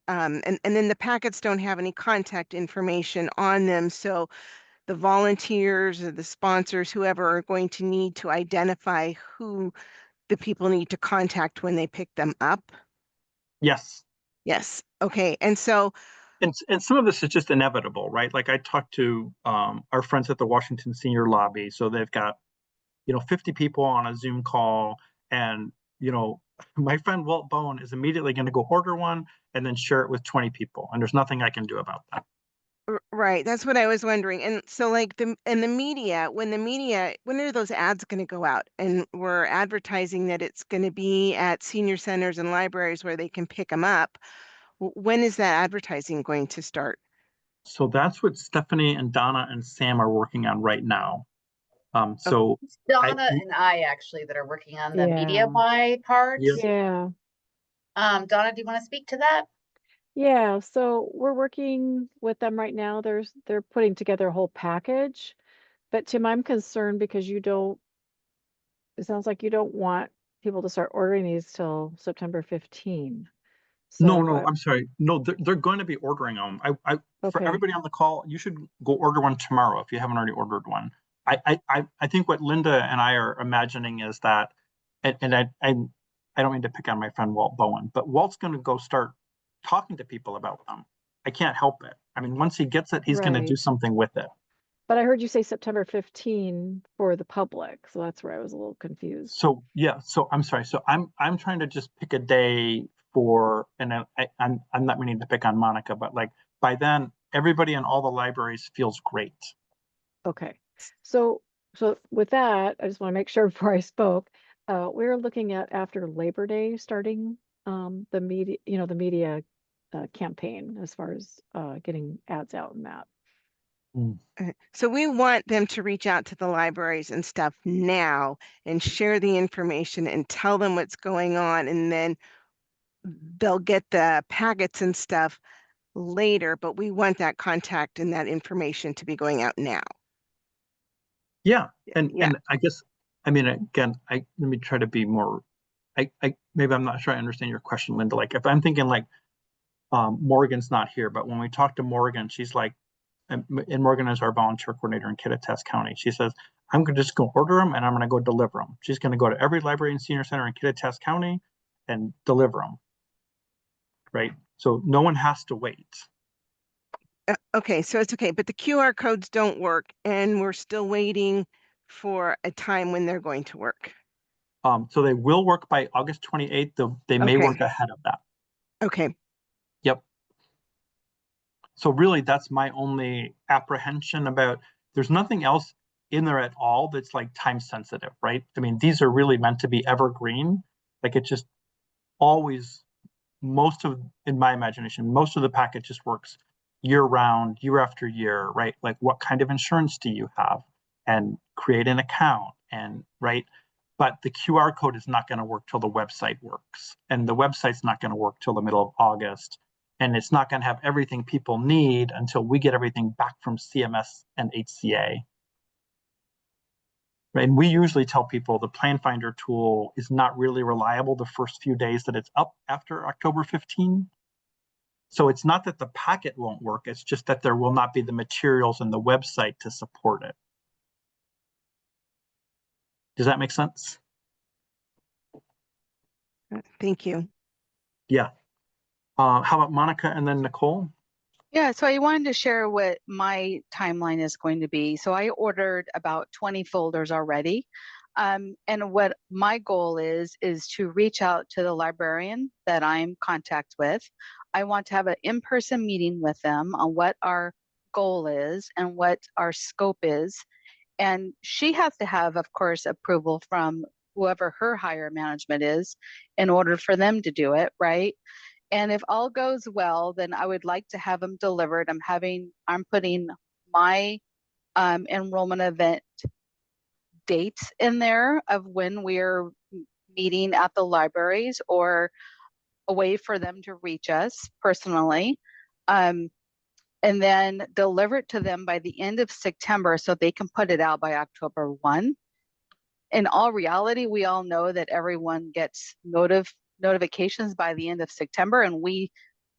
and then the packets don't have any contact information on them. So the volunteers or the sponsors, whoever, are going to need to identify who the people need to contact when they pick them up. Yes. Yes. Okay. And so. And some of this is just inevitable, right? Like I talked to our friends at the Washington Senior Lobby. So they've got, 50 people on a Zoom call, and, my friend Walt Bone is immediately going to go order one and then share it with 20 people. And there's nothing I can do about that. Right. That's what I was wondering. And so like when are those ads going to go out? And we're advertising that it's going to be at senior centers and libraries where they can pick them up. When is that advertising going to start? So that's what Stephanie and Donna and Sam are working on right now. So it's Donna and I actually that are working on the media buy part. Yeah. Donna, do you want to speak to that? Yeah, so we're working with them right now. They're putting together a whole package. But Tim, I'm concerned because it sounds like you don't want people to start ordering these till September 15. So no, I'm sorry. No, they're going to be ordering them. For Okay. everybody on the call, you should go order one tomorrow if you haven't already ordered one. I think what Linda and I are imagining is that, and I don't mean to pick on my friend Walt Bowen, but Walt's going to go start talking to people about them. I can't help it. I mean, once he gets it, he's going to do Right. something with it. But I heard you say September 15 for the public, so that's where I was a little confused. So yeah, so I'm sorry. So I'm trying to just pick a day for, and I'm not meaning to pick on Monica, but like by then everybody in all the libraries feels great. Okay. So with that, I just want to make sure before I spoke, we're looking at after Labor Day starting the media campaign as far as getting ads out and that. So we want them to reach out to the libraries and stuff now and share the information and tell them what's going on, and then they'll get the packets and stuff later, but we want that contact and that information to be going out now. Yeah, and I guess, I mean, again, let me try to be more, maybe I'm not sure I understand your question, Linda. Like if I'm thinking like Morgan's not here, but when we talk to Morgan, she's like, and Morgan is our volunteer coordinator in Kittitas County. She says, I'm going to just go order them and I'm going to go deliver them. She's going to go to every library and senior center in Kittitas County and deliver them. Right? So no one has to wait. Okay, so it's okay, but the QR codes don't work and we're still waiting for a time when they're going to work. So they will work by August 28th. They may work ahead of that. Okay. Yep. So really, that's my only apprehension about, there's nothing else in there at all that's like time sensitive, right? I mean, these are really meant to be evergreen. Like it just always, in my imagination, most of the packet just works year round, year after year, right? Like what kind of insurance do you have? And create an account and, right? But the QR code is not going to work till the website works. And the website's not going to work till the middle of August. And it's not going to have everything people need until we get everything back from CMS and HCA. Right? And we usually tell people the Plan Finder tool is not really reliable the first few days that it's up after October 15. So it's not that the packet won't work, it's just that there will not be the materials in the website to support it. Does that make sense? Thank you. Yeah. How about Monica and then Nicole? Yeah, so I wanted to share what my timeline is going to be. So I ordered about 20 folders already. And what my goal is to reach out to the librarian that I'm in contact with. I want to have an in-person meeting with them on what our goal is and what our scope is. And she has to have, of course, approval from whoever her higher management is in order for them to do it, right? And if all goes well, then I would like to have them delivered. I'm putting my enrollment event dates in there of when we're meeting at the libraries or a way for them to reach us personally. And then deliver it to them by the end of September so they can put it out by October 1. In all reality, we all know that everyone gets notifications by the end of September, and we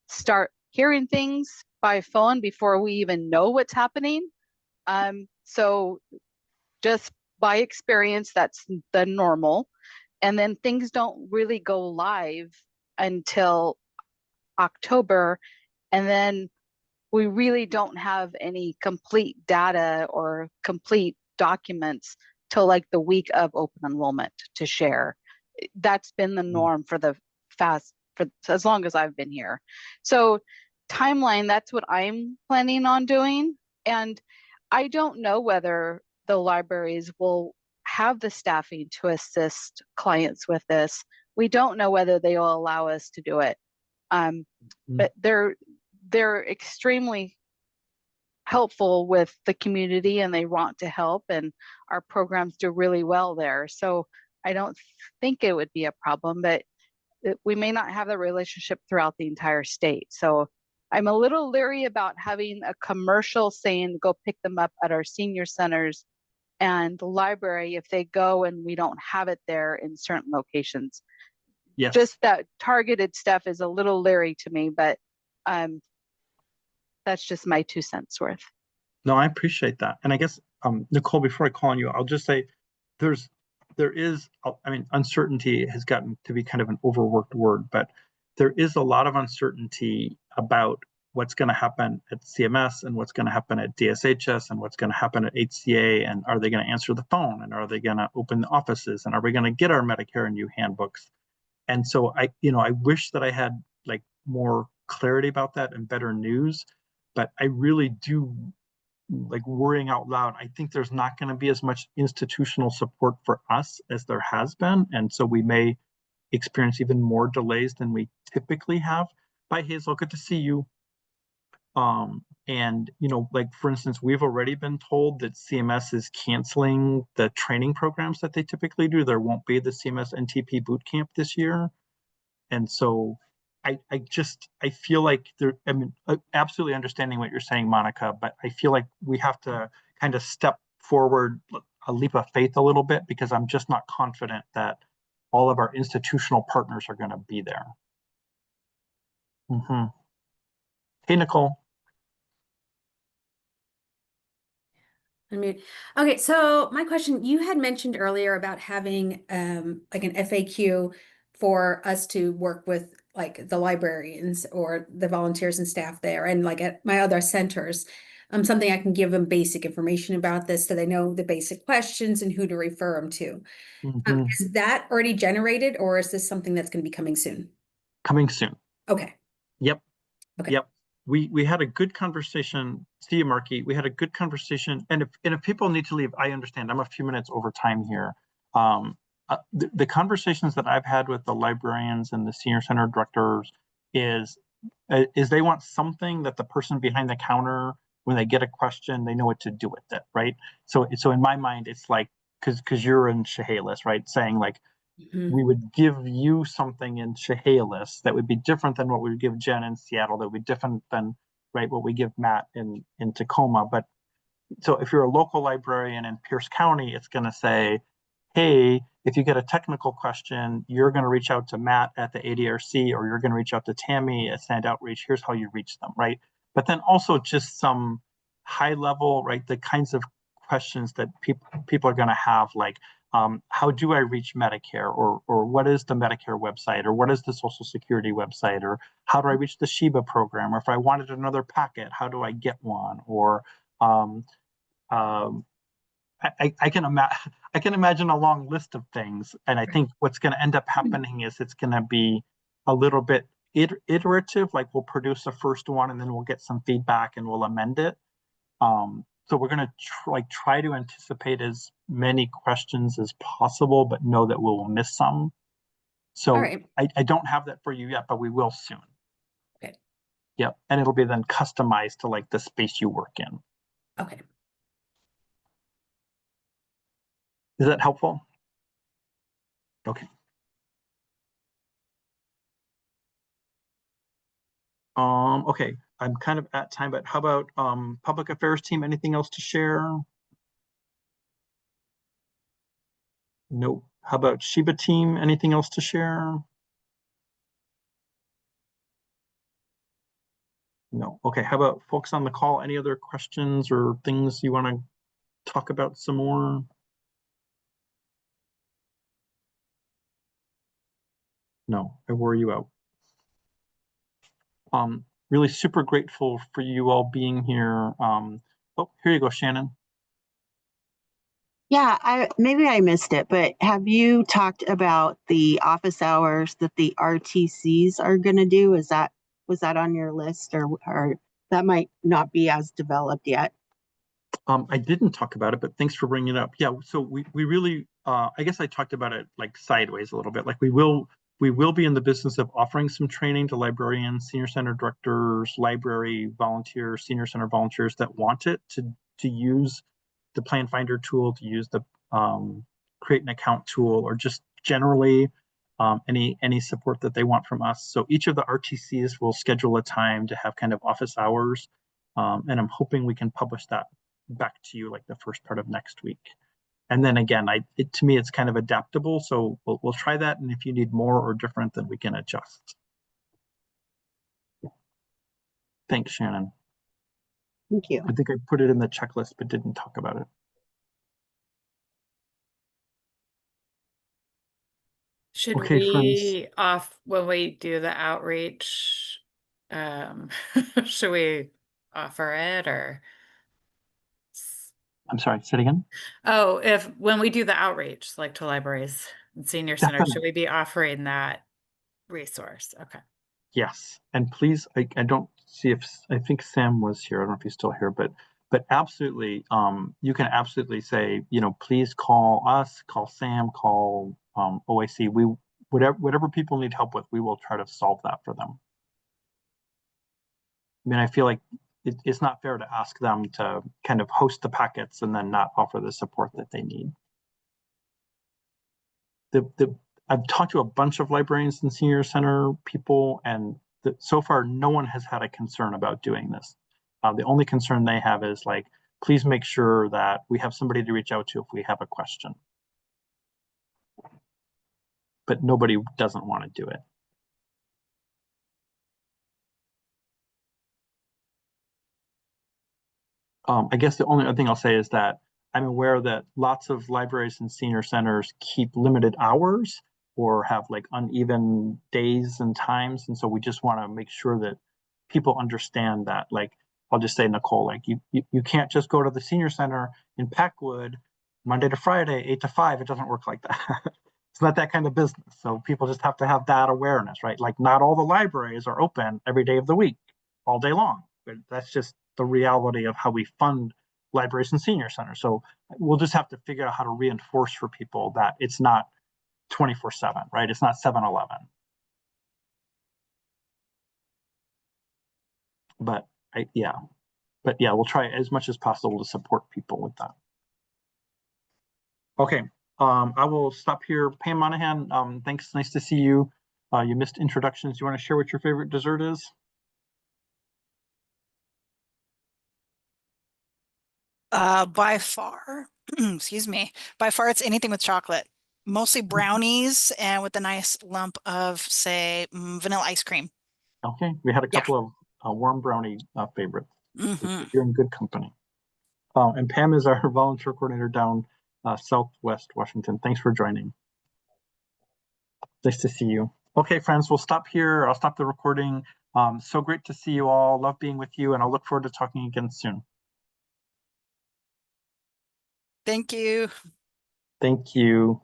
start hearing things by phone before we even know what's happening. So just by experience, that's the normal. And then things don't really go live until October. And then we really don't have any complete data or complete documents till like the week of open enrollment to share. That's been the norm for as long as I've been here. So timeline, that's what I'm planning on doing. And I don't know whether the libraries will have the staffing to assist clients with this. We don't know whether they will allow us to do it. But they're extremely helpful with the community and they want to help, and our programs do really well there. So I don't think it would be a problem, but we may not have the relationship throughout the entire state. So I'm a little leery about having a commercial saying go pick them up at our senior centers and the library if they go and we don't have it there in certain locations. Yes. Just that targeted stuff is a little leery to me, but that's just my 2 cents worth. No, I appreciate that. And I guess Nicole, before I call on you, I'll just say there is, I mean, uncertainty has gotten to be kind of an overworked word, but there is a lot of uncertainty about what's going to happen at CMS and what's going to happen at DSHS and what's going to happen at HCA, and are they going to answer the phone, and are they going to open the offices, and are we going to get our Medicare and new handbooks? And so I wish that I had like more clarity about that and better news, but I really do like worrying out loud. I think there's not going to be as much institutional support for us as there has been, and so we may experience even more delays than we typically have. Bye, Hazel, good to see you. And like for instance, we've already been told that CMS is canceling the training programs that they typically do. There won't be the CMS NTP boot camp this year. And so I feel like I mean, absolutely understanding what you're saying, Monica, but I feel like we have to kind of step forward a leap of faith a little bit, because I'm just not confident that all of our institutional partners are going to be there. Hey, Nicole. Unmute. Okay, so my question, you had mentioned earlier about having like an FAQ for us to work with like the librarians or the volunteers and staff there, and like at my other centers, something I can give them basic information about this so they know the basic questions and who to refer them to. Is that already generated, or is this something that's going to be coming soon? Coming soon. Okay. Yep. Okay. Yep. We had a good conversation. See you, Marky. We had a good conversation. And if people need to leave, I understand. I'm a few minutes over time here. The conversations that I've had with the librarians and the senior center directors is they want something that the person behind the counter, when they get a question, they know what to do with it, right? So in my mind, it's like, because you're in Chehalis, right? Saying like, we would give you something in Chehalis that would be different than what we would give Jen in Seattle, that would be different than, right, what we give Matt in Tacoma. But so if you're a local librarian in Pierce County, it's going to say, hey, if you get a technical question, you're going to reach out to Matt at the ADRC, or you're going to reach out to Tammy at Stand Outreach. Here's how you reach them, right? But then also just some high level, right, the kinds of questions that people are going to have, like, how do I reach Medicare, or what is the Medicare website, or what is the Social Security website, or how do I reach the SHIBA program, or if I wanted another packet, how do I get one, or I can imagine a long list of things, and I think what's going to end up happening is it's going to be a little bit iterative. Like we'll produce a first one, and then we'll get some feedback, and we'll amend it. So we're going to try to anticipate as many questions as possible, but know that we'll miss some. So right. I don't have that for you yet, but we will soon. Okay. Yep, and it'll be then customized to like the space you work in. Okay. Is that helpful? Okay. Okay, I'm kind of at time, but how about public affairs team? Anything else to share? Nope. How about SHIBA team? Anything else to share? No. Okay, how about folks on the call? Any other questions or things you want to talk about some more? No, I wore you out. Really super grateful for you all being here. Oh, here you go, Shannon. Yeah, maybe I missed it, but have you talked about the office hours that the RTCs are going to do? Was that on your list, or that might not be as developed yet? I didn't talk about it, but thanks for bringing it up. Yeah, so we really, I guess I talked about it like sideways a little bit. Like we will be in the business of offering some training to librarians, senior center directors, library volunteers, senior center volunteers that want it to use the Plan Finder tool, to use the create an account tool, or just generally any support that they want from us. So each of the RTCs will schedule a time to have kind of office hours, and I'm hoping we can publish that back to you like the first part of next week. And then again, to me, it's kind of adaptable. So we'll try that. And if you need more or different, then we can adjust. Thanks, Shannon. Thank you. I think I put it in the checklist, but didn't talk about it. Should Okay, friends. we when we do the outreach, should we offer it or? I'm sorry, say it again. Oh, if when we do the outreach, like to libraries and senior centers, should we be offering that resource? Okay. Yes, and please, I don't see if, I think Sam was here. I don't know if he's still here, but absolutely, you can absolutely say, you know, please call us, call Sam, call OAC. We whatever people need help with, we will try to solve that for them. I mean, I feel like it's not fair to ask them to kind of host the packets and then not offer the support that they need. I've talked to a bunch of librarians and senior center people, and so far no one has had a concern about doing this. The only concern they have is like, please make sure that we have somebody to reach out to if we have a question. But nobody doesn't want to do it. I guess the only other thing I'll say is that I'm aware that lots of libraries and senior centers keep limited hours or have like uneven days and times. And so we just want to make sure that people understand that, like, I'll just say, Nicole, like you can't just go to the senior center in Packwood Monday to Friday, 8 to 5. It doesn't work like that. It's not that kind of business. So people just have to have that awareness, right? Like not all the libraries are open every day of the week, all day long. But that's just the reality of how we fund libraries and senior centers. So we'll just have to figure out how to reinforce for people that it's not 24/7, right? It's not 7-Eleven. But yeah, we'll try as much as possible to support people with that. Okay, I will stop here. Pam Monahan, thanks. Nice to see you. You missed introductions. You want to share what your favorite dessert is? By far, excuse me, by far it's anything with chocolate, mostly brownies and with a nice lump of, say, vanilla ice cream. Okay, we had a couple of warm brownie favorites. Mm-hmm. You're in good company. And Pam is our volunteer coordinator down Southwest Washington. Thanks for joining. Nice to see you. Okay, friends, we'll stop here. I'll stop the recording. So great to see you all. Love being with you, and I'll look forward to talking again soon. Thank you. Thank you.